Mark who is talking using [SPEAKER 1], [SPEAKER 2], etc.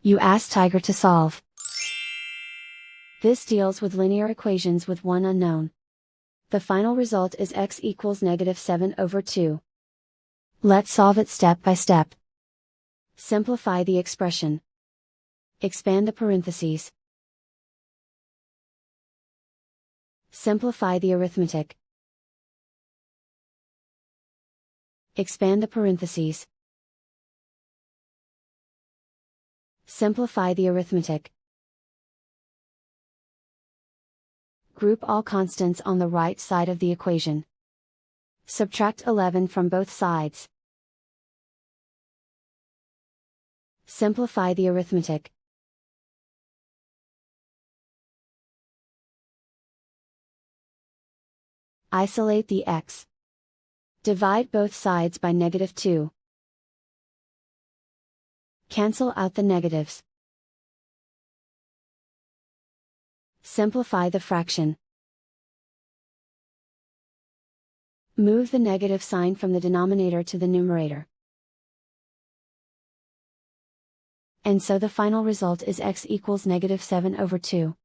[SPEAKER 1] You ask Tiger to solve. This deals with linear equations with one unknown. The final result is x equals -7/2. Let's solve it step by step. Simplify the expression. Expand the parentheses. Simplify the arithmetic. Expand the parentheses. Simplify the arithmetic. Group all constants on the right side of the equation. Subtract 11 from both sides. Simplify the arithmetic. Isolate the x. Divide both sides by -2. Cancel out the negatives. Simplify the fraction. Move the negative sign from the denominator to the numerator. And so the final result is x equals -7/2.